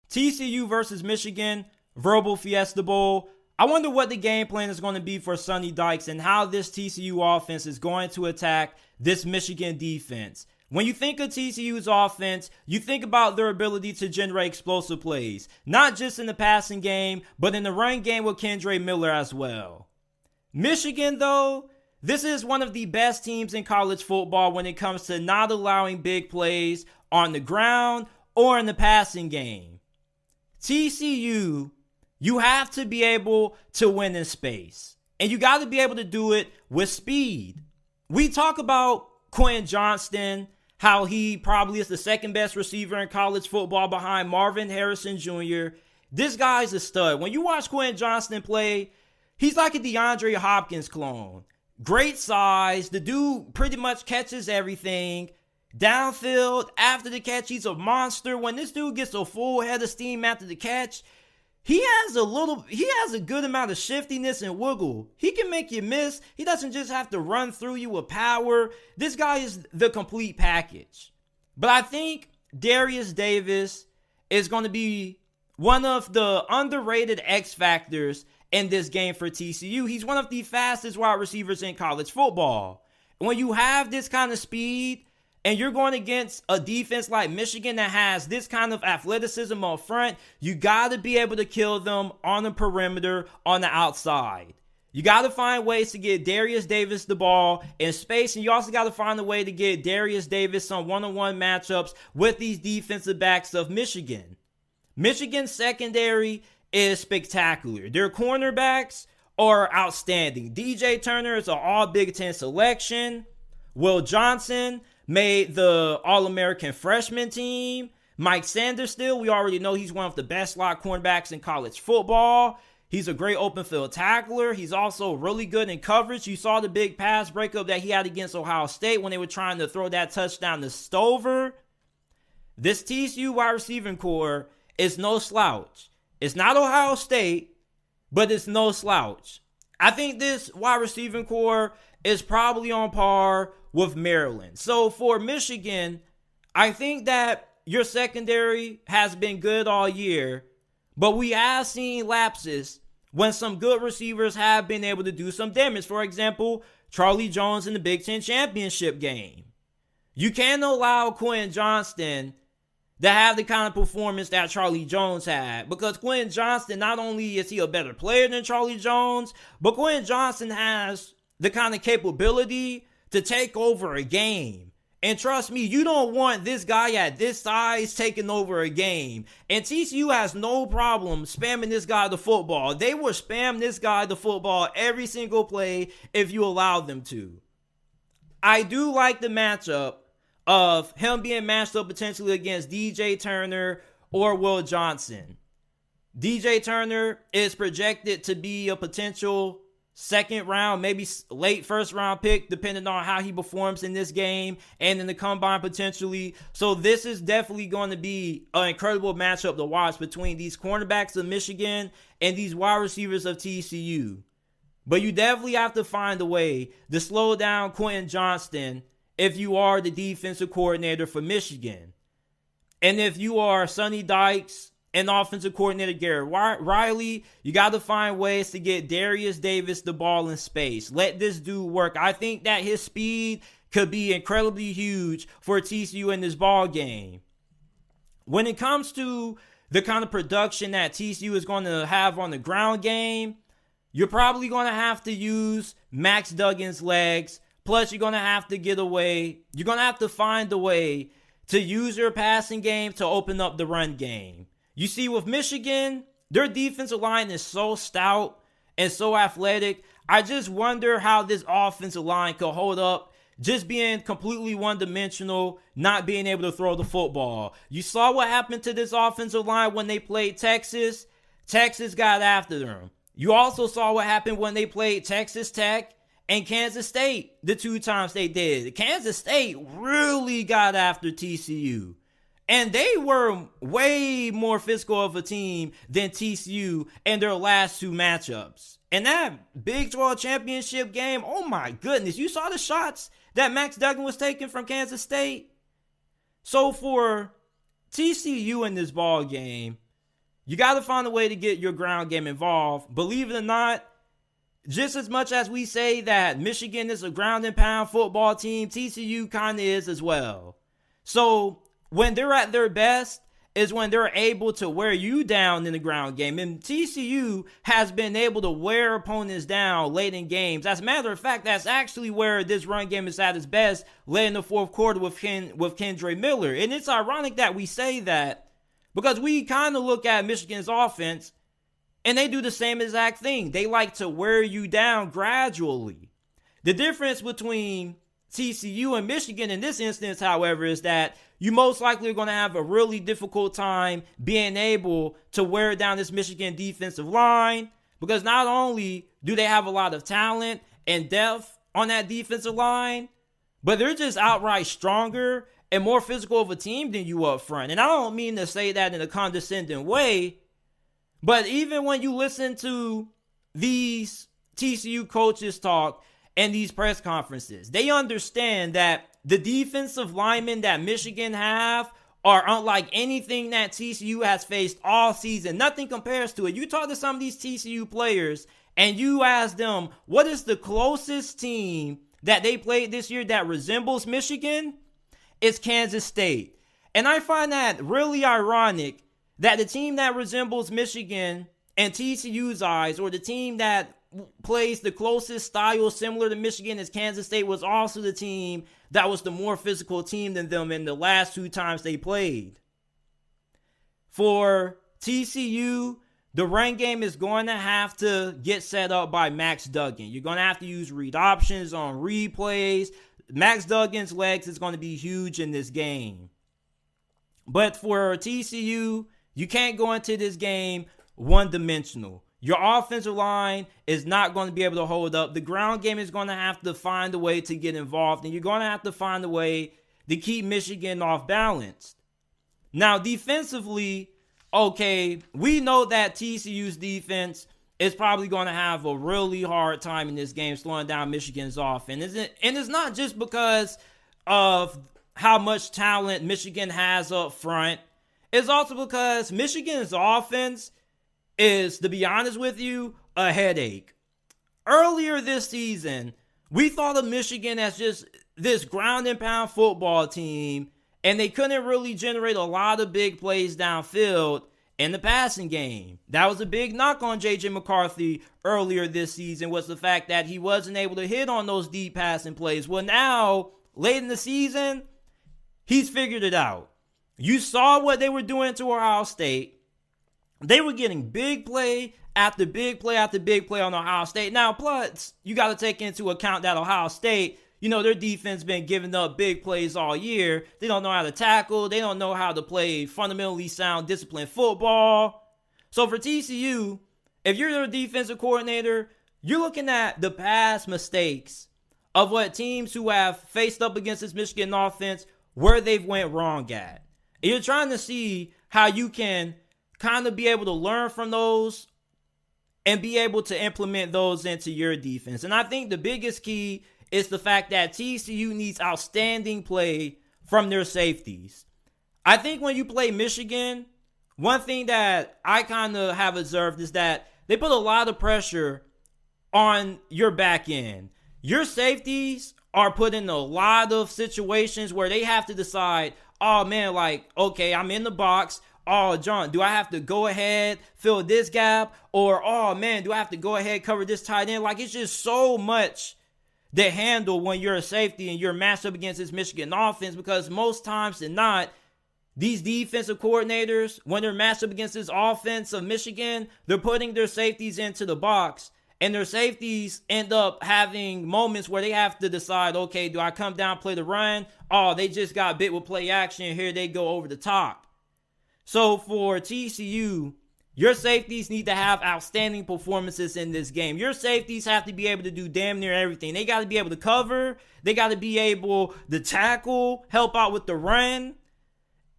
TCU versus Michigan, Verbal Fiesta Bowl. I wonder what the game plan is going to be for Sunny Dykes and how this TCU offense is going to attack this Michigan defense. When you think of TCU's offense, you think about their ability to generate explosive plays, not just in the passing game, but in the run game with Kendre Miller as well. Michigan, though, this is one of the best teams in college football when it comes to not allowing big plays on the ground or in the passing game. TCU, you have to be able to win in space. And you got to be able to do it with speed. We talk about Quentin Johnston, how he probably is the second best receiver in college football behind Marvin Harrison Jr. This guy's a stud. When you watch Quentin Johnston play, he's like a DeAndre Hopkins clone. Great size. The dude pretty much catches everything. Downfield, after the catch, he's a monster. When this dude gets a full head of steam after the catch, he has a good amount of shiftiness and wiggle. He can make you miss. He doesn't just have to run through you with power. This guy is the complete package. But I think Darius Davis is going to be one of the underrated X factors in this game for TCU. He's one of the fastest wide receivers in college football. And when you have this kind of speed, and you're going against a defense like Michigan that has this kind of athleticism up front, you got to be able to kill them on the perimeter, on the outside. You got to find ways to get Darius Davis the ball in space, and you also got to find a way to get Darius Davis some one-on-one matchups with these defensive backs of Michigan. Michigan's secondary is spectacular. Their cornerbacks are outstanding. DJ Turner is an all-Big Ten selection. Will Johnson made the All-American freshman team. Mike Sanders still, we already know he's one of the best slot cornerbacks in college football. He's a great open field tackler. He's also really good in coverage. You saw the big pass breakup that he had against Ohio State when they were trying to throw that touchdown to Stover. This TCU wide receiving core is no slouch. It's not Ohio State, but it's no slouch. I think this wide receiving core is probably on par with Maryland. So for Michigan, I think that your secondary has been good all year, but we have seen lapses when some good receivers have been able to do some damage. For example, Charlie Jones in the Big Ten championship game. You can't allow Quentin Johnston to have the kind of performance that Charlie Jones had, because Quentin Johnston, not only is he a better player than Charlie Jones, but Quentin Johnston has the kind of capability to take over a game. And trust me, you don't want this guy at this size taking over a game. And TCU has no problem spamming this guy the football. They will spam this guy the football every single play if you allow them to. I do like the matchup of him being matched up potentially against DJ Turner or Will Johnson. DJ Turner is projected to be a potential second round, maybe late first round pick, depending on how he performs in this game and in the combine potentially. So this is definitely going to be an incredible matchup to watch between these cornerbacks of Michigan and these wide receivers of TCU. But you definitely have to find a way to slow down Quentin Johnston if you are the defensive coordinator for Michigan. And if you are Sunny Dykes and offensive coordinator Garrett Riley, you got to find ways to get Darius Davis the ball in space. Let this dude work. I think that his speed could be incredibly huge for TCU in this ball game. When it comes to the kind of production that TCU is going to have on the ground game, you're probably going to have to use Max Duggan's legs. Plus, you're going to have to get away. You're going to have to find a way to use your passing game to open up the run game. You see, with Michigan, their defensive line is so stout and so athletic. I just wonder how this offensive line could hold up just being completely one-dimensional, not being able to throw the football. You saw what happened to this offensive line when they played Texas. Texas got after them. You also saw what happened when they played Texas Tech and Kansas State the two times they did. Kansas State really got after TCU. And they were way more physical of a team than TCU in their last two matchups. And that Big 12 championship game, oh my goodness, you saw the shots that Max Duggan was taking from Kansas State? So for TCU in this ball game, You got to find a way to get your ground game involved. Believe it or not, just as much as we say that Michigan is a ground and pound football team, TCU kind of is as well. So when they're at their best is when they're able to wear you down in the ground game. And TCU has been able to wear opponents down late in games. As a matter of fact, that's actually where this run game is at its best late in the fourth quarter with Kendre Miller. And it's ironic that we say that because we kind of look at Michigan's offense and they do the same exact thing. They like to wear you down gradually. The difference between TCU and Michigan in this instance, however, is that you most likely are going to have a really difficult time being able to wear down this Michigan defensive line because not only do they have a lot of talent and depth on that defensive line, but they're just outright stronger and more physical of a team than you up front. And I don't mean to say that in a condescending way, but even when you listen to these TCU coaches talk and these press conferences, they understand that the defensive linemen that Michigan have are unlike anything that TCU has faced all season. Nothing compares to it. You talk to some of these TCU players and you ask them, what is the closest team that they played this year that resembles Michigan? It's Kansas State. And I find that really ironic that the team that resembles Michigan in TCU's eyes, or the team that plays the closest style similar to Michigan as Kansas State, was also the team that was the more physical team than them in the last two times they played. For TCU, the run game is going to have to get set up by Max Duggan. You're going to have to use read options on replays. Max Duggan's legs is going to be huge in this game. But for TCU, you can't go into this game one-dimensional. Your offensive line is not going to be able to hold up. The ground game is going to have to find a way to get involved, and you're going to have to find a way to keep Michigan off balance. Now, defensively, okay, we know that TCU's defense is probably going to have a really hard time in this game slowing down Michigan's offense. And it's not just because of how much talent Michigan has up front. It's also because Michigan's offense is, to be honest with you, a headache. Earlier this season, we thought of Michigan as just this ground and pound football team, and they couldn't really generate a lot of big plays downfield in the passing game. That was a big knock on J.J. McCarthy earlier this season, was the fact that he wasn't able to hit on those deep passing plays. Well, now, late in the season, he's figured it out. You saw what they were doing to Ohio State. They were getting big play after big play after big play on Ohio State. Now, plus, you got to take into account that Ohio State, their defense been giving up big plays all year. They don't know how to tackle. They don't know how to play fundamentally sound, disciplined football. So for TCU, if you're their defensive coordinator, you're looking at the past mistakes of what teams who have faced up against this Michigan offense, where they've went wrong at. And you're trying to see how you can kind of be able to learn from those and be able to implement those into your defense. And I think the biggest key is the fact that TCU needs outstanding play from their safeties. I think when you play Michigan, one thing that I kind of have observed is that they put a lot of pressure on your back end. Your safeties are put in a lot of situations where they have to decide, oh man, okay, I'm in the box. Oh, John, do I have to go ahead, fill this gap? Or, oh, man, do I have to go ahead, cover this tight end? It's just so much to handle when you're a safety and you're matched up against this Michigan offense, because most times than not, these defensive coordinators, when they're matched up against this offense of Michigan, they're putting their safeties into the box, and their safeties end up having moments where they have to decide, okay, do I come down, play the run? Oh, they just got bit with play action. Here they go over the top. So for TCU, your safeties need to have outstanding performances in this game. Your safeties have to be able to do damn near everything. They got to be able to cover. They got to be able to tackle, help out with the run.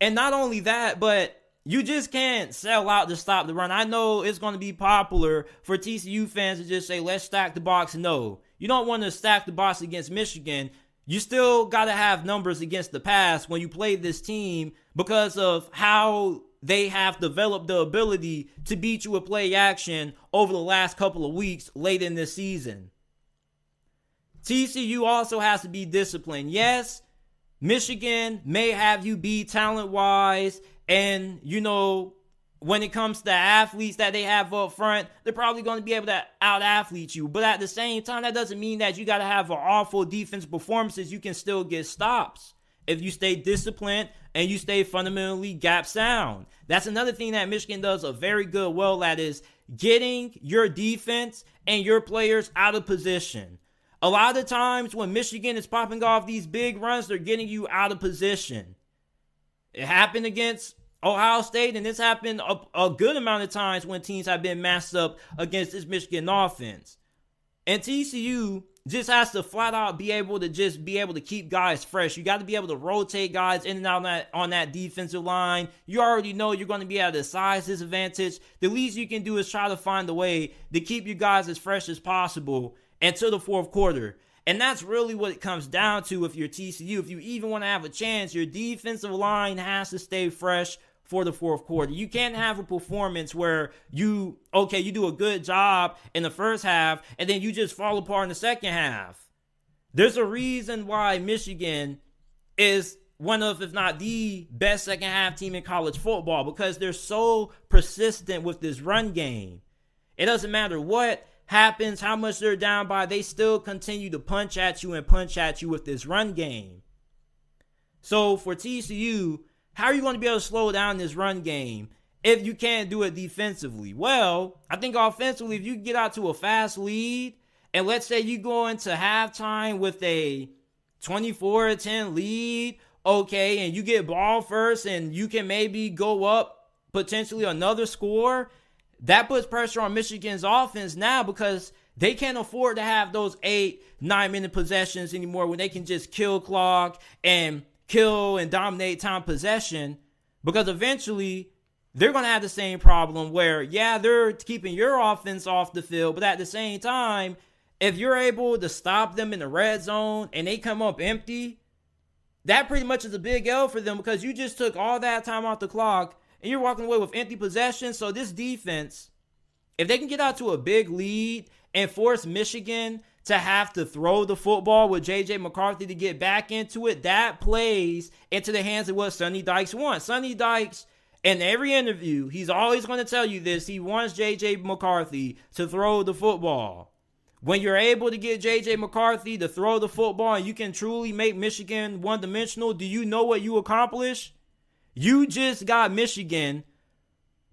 And not only that, but you just can't sell out to stop the run. I know it's going to be popular for TCU fans to just say, let's stack the box. No, you don't want to stack the box against Michigan. You still got to have numbers against the pass when you play this team because of how they have developed the ability to beat you with play action over the last couple of weeks late in this season. TCU also has to be disciplined. Yes, Michigan may have you beat talent-wise, and, when it comes to the athletes that they have up front, they're probably going to be able to out-athlete you. But at the same time, that doesn't mean that you got to have an awful defensive performances. You can still get stops if you stay disciplined and you stay fundamentally gap sound. That's another thing that Michigan does a very good well at, is getting your defense and your players out of position. A lot of times when Michigan is popping off these big runs, they're getting you out of position. It happened against Ohio State, and this happened a good amount of times when teams have been matched up against this Michigan offense. And TCU just has to flat out be able to keep guys fresh. You got to be able to rotate guys in and out on that defensive line. You already know you're going to be at a size disadvantage. The least you can do is try to find a way to keep you guys as fresh as possible until the fourth quarter. And that's really what it comes down to if you're TCU. If you even want to have a chance, your defensive line has to stay fresh for the fourth quarter. You can't have a performance where you do a good job in the first half and then you just fall apart in the second half. There's a reason why Michigan is one of, if not the best second half team in college football, because they're so persistent with this run game. It doesn't matter what happens, how much they're down by, they still continue to punch at you with this run game. So for TCU, how are you going to be able to slow down this run game if you can't do it defensively? Well, I think offensively, if you get out to a fast lead, and let's say you go into halftime with a 24-10 lead, and you get ball first and you can maybe go up potentially another score, that puts pressure on Michigan's offense now, because they can't afford to have those 8-9-minute possessions anymore when they can just kill clock and dominate time possession, because eventually they're going to have the same problem where, they're keeping your offense off the field, but at the same time, if you're able to stop them in the red zone and they come up empty, that pretty much is a big L for them, because you just took all that time off the clock and you're walking away with empty possessions. So this defense, if they can get out to a big lead and force Michigan to have to throw the football with J.J. McCarthy to get back into it, that plays into the hands of what Sunny Dykes wants. Sunny Dykes, in every interview, he's always going to tell you this. He wants J.J. McCarthy to throw the football. When you're able to get J.J. McCarthy to throw the football and you can truly make Michigan one-dimensional, do you know what you accomplish? You just got Michigan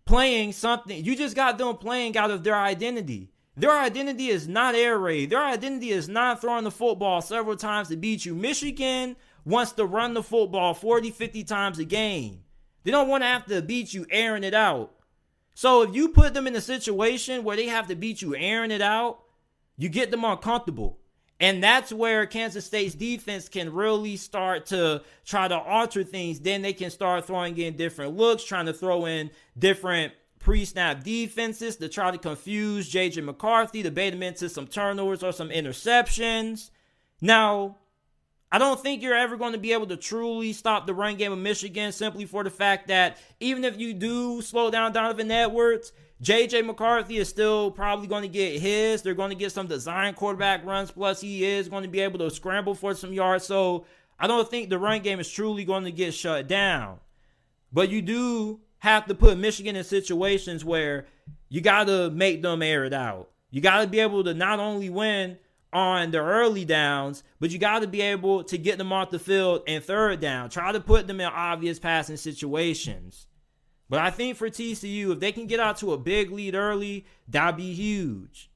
playing something. You just got them playing out of their identity. Their identity is not air raid. Their identity is not throwing the football several times to beat you. Michigan wants to run the football 40, 50 times a game. They don't want to have to beat you airing it out. So if you put them in a situation where they have to beat you airing it out, you get them uncomfortable. And that's where Kansas State's defense can really start to try to alter things. Then they can start throwing in different looks, trying to throw in different pre-snap defenses to try to confuse J.J. McCarthy, to bait him into some turnovers or some interceptions. Now, I don't think you're ever going to be able to truly stop the run game of Michigan, simply for the fact that even if you do slow down Donovan Edwards, J.J. McCarthy is still probably going to get his. They're going to get some design quarterback runs, plus he is going to be able to scramble for some yards. So I don't think the run game is truly going to get shut down. But you do have to put Michigan in situations where you got to make them air it out. You got to be able to not only win on the early downs, but you got to be able to get them off the field in third down. Try to put them in obvious passing situations. But I think for TCU, if they can get out to a big lead early, that'd be huge.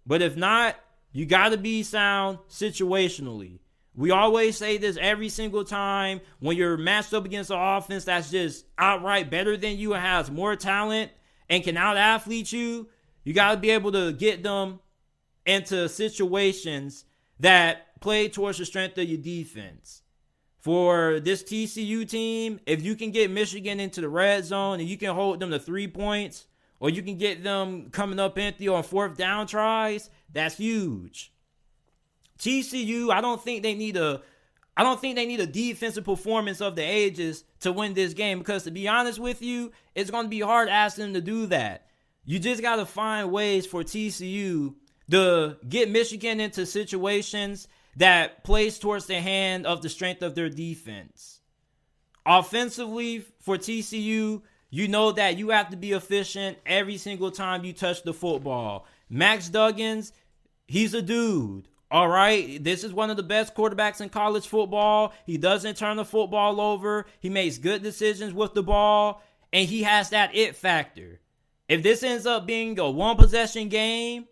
But if not, you got to be sound situationally. We always say this every single time when you're matched up against an offense that's just outright better than you and has more talent and can out-athlete you, you got to be able to get them into situations that play towards the strength of your defense. For this TCU team, if you can get Michigan into the red zone and you can hold them to 3 points, or you can get them coming up empty on fourth down tries, that's huge. TCU, I don't think they need a I don't think they need a defensive performance of the ages to win this game because, to be honest with you, it's going to be hard asking them to do that. You just got to find ways for TCU to get Michigan into situations that plays towards the hand of the strength of their defense. Offensively, for TCU, you know that you have to be efficient every single time you touch the football. Max Duggan, he's a dude. All right, this is one of the best quarterbacks in college football. He doesn't turn the football over. He makes good decisions with the ball, and he has that it factor. If this ends up being a one-possession game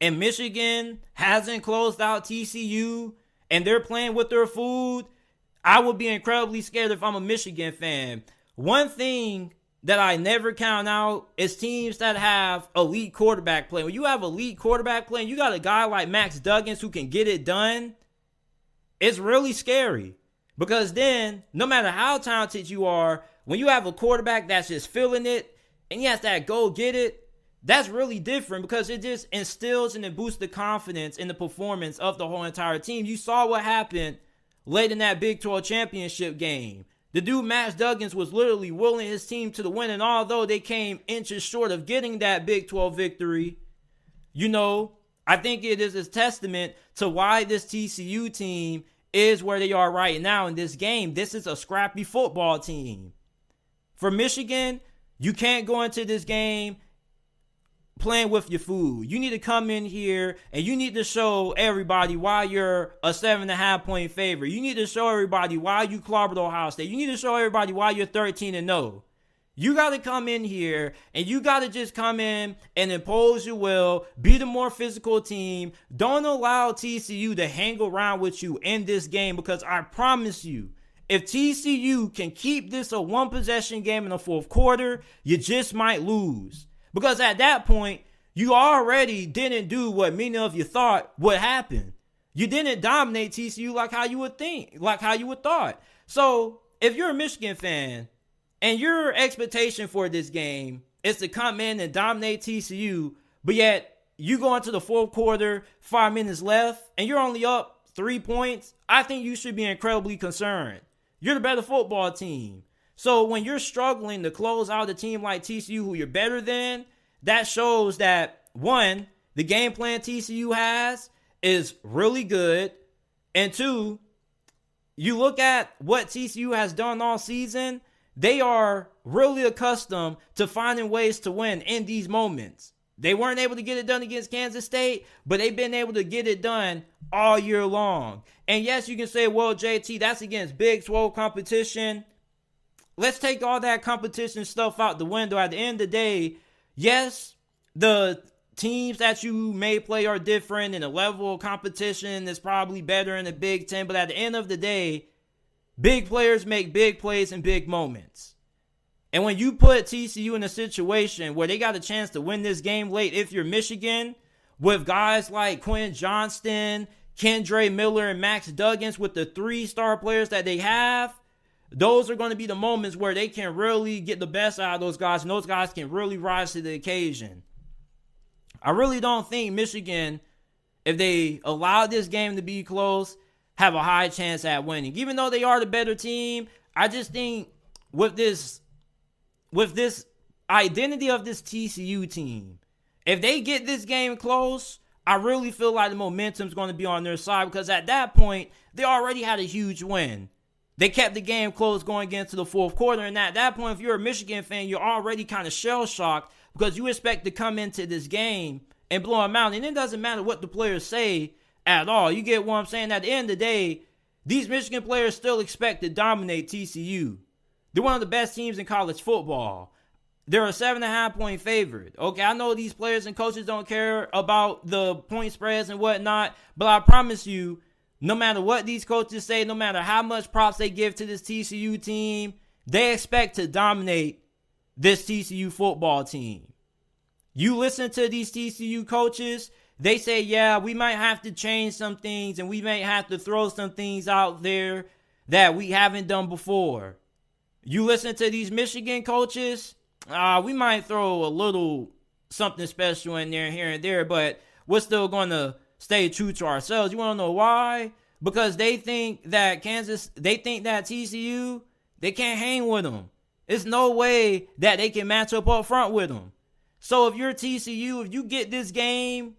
and Michigan hasn't closed out TCU and they're playing with their food, I would be incredibly scared if I'm a Michigan fan. One thing that I never count out is teams that have elite quarterback play. When you have elite quarterback play and you got a guy like Max Duggan who can get it done, it's really scary. Because then, no matter how talented you are, when you have a quarterback that's just feeling it and he has that go get it, that's really different because it just instills and it boosts the confidence in the performance of the whole entire team. You saw what happened late in that Big 12 championship game. The dude, Max Duggan, was literally willing his team to the win, and although they came inches short of getting that Big 12 victory, I think it is a testament to why this TCU team is where they are right now in this game. This is a scrappy football team. For Michigan, you can't go into this game playing with your food. You need to come in here and you need to show everybody why you're a 7.5-point favorite. You need to show everybody why you clobbered Ohio State. You need to show everybody why you're 13-0. You got to come in here and you got to just come in and impose your will, be the more physical team. Don't allow TCU to hang around with you in this game because I promise you, if TCU can keep this a one-possession game in the fourth quarter, you just might lose. Because at that point, you already didn't do what many of you thought would happen. You didn't dominate TCU like how you would think, like how you would thought. So if you're a Michigan fan and your expectation for this game is to come in and dominate TCU, but yet you go into the fourth quarter, 5 minutes left, and you're only up 3 points, I think you should be incredibly concerned. You're the better football team. So when you're struggling to close out a team like TCU who you're better than, that shows that, one, the game plan TCU has is really good. And two, you look at what TCU has done all season, they are really accustomed to finding ways to win in these moments. They weren't able to get it done against Kansas State, but they've been able to get it done all year long. And yes, you can say, well, JT, that's against Big 12 competition. Let's take all that competition stuff out the window. At the end of the day, yes, the teams that you may play are different and the level of competition is probably better in the Big 10. But at the end of the day, big players make big plays in big moments. And when you put TCU in a situation where they got a chance to win this game late, if you're Michigan, with guys like Quentin, Johnston, Kendre Miller, and Max Duggan, with the 3-star players that they have, those are going to be the moments where they can really get the best out of those guys, and those guys can really rise to the occasion. I really don't think Michigan, if they allow this game to be close, have a high chance at winning. Even though they are the better team, I just think with this identity of this TCU team, if they get this game close, I really feel like the momentum's going to be on their side because at that point, they already had a huge win. They kept the game close going into the fourth quarter. And at that point, if you're a Michigan fan, you're already kind of shell-shocked because you expect to come into this game and blow them out. And it doesn't matter what the players say at all. You get what I'm saying? At the end of the day, these Michigan players still expect to dominate TCU. They're one of the best teams in college football. They're a 7.5-point favorite. Okay, I know these players and coaches don't care about the point spreads and whatnot, but I promise you, no matter what these coaches say, no matter how much props they give to this TCU team, they expect to dominate this TCU football team. You listen to these TCU coaches, they say, yeah, we might have to change some things and we may have to throw some things out there that we haven't done before. You listen to these Michigan coaches, we might throw a little something special in there here and there, but we're still going to stay true to ourselves. You want to know why? because they think that TCU, they can't hang with them. There's no way that they can match up front with them. So if you're TCU, if you get this game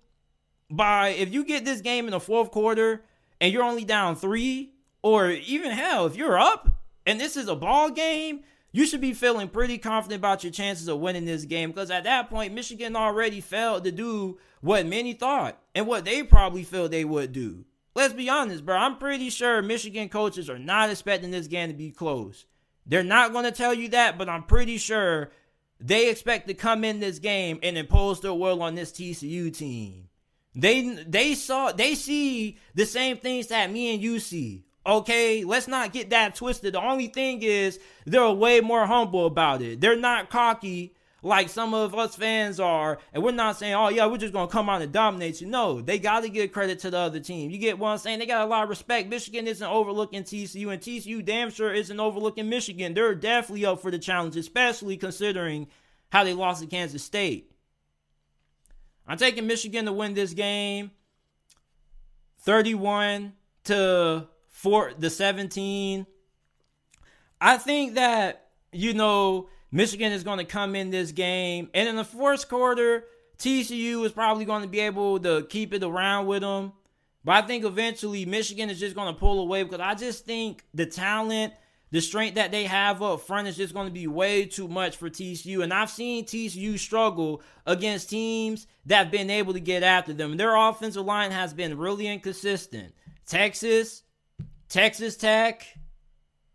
in the fourth quarter and you're only down 3, or even hell, if you're up and this is a ball game, you should be feeling pretty confident about your chances of winning this game, because at that point, Michigan already failed to do what many thought and what they probably feel they would do. Let's be honest, bro. I'm pretty sure Michigan coaches are not expecting this game to be close. They're not going to tell you that, but I'm pretty sure they expect to come in this game and impose their will on this TCU team. They see the same things that me and you see. Okay, let's not get that twisted. The only thing is they're way more humble about it. They're not cocky like some of us fans are, and we're not saying, oh yeah, we're just going to come out and dominate you. No, they got to give credit to the other team. You get what I'm saying? They got a lot of respect. Michigan isn't overlooking TCU, and TCU damn sure isn't overlooking Michigan. They're definitely up for the challenge, especially considering how they lost to Kansas State. I'm taking Michigan to win this game 31-17. I think that, Michigan is going to come in this game, and in the first quarter, TCU is probably going to be able to keep it around with them. But I think eventually Michigan is just going to pull away, because I just think the talent, the strength that they have up front is just going to be way too much for TCU. And I've seen TCU struggle against teams that have been able to get after them. Their offensive line has been really inconsistent. Texas Tech,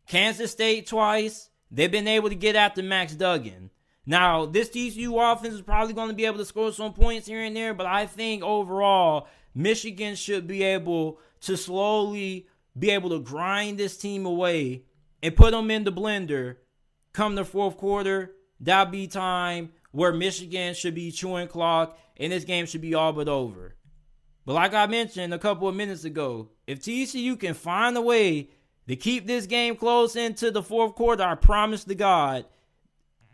Kansas State twice. They've been able to get after Max Duggan. Now, this TCU offense is probably going to be able to score some points here and there, but I think overall, Michigan should be able to slowly be able to grind this team away and put them in the blender come the fourth quarter. That'll be time where Michigan should be chewing clock and this game should be all but over. But like I mentioned a couple of minutes ago, if TCU can find a way to keep this game close into the fourth quarter, I promise to God,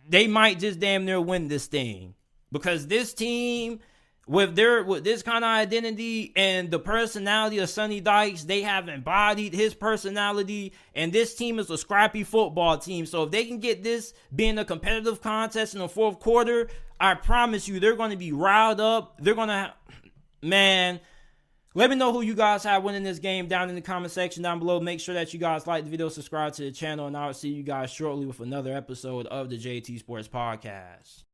they might just damn near win this thing. Because this team, with this kind of identity and the personality of Sunny Dykes, they have embodied his personality, and this team is a scrappy football team. So if they can get this being a competitive contest in the fourth quarter, I promise you they're going to be riled up. They're going to, man, let me know who you guys have winning this game down in the comment section down below. Make sure that you guys like the video, subscribe to the channel, and I'll see you guys shortly with another episode of the JT Sports Podcast.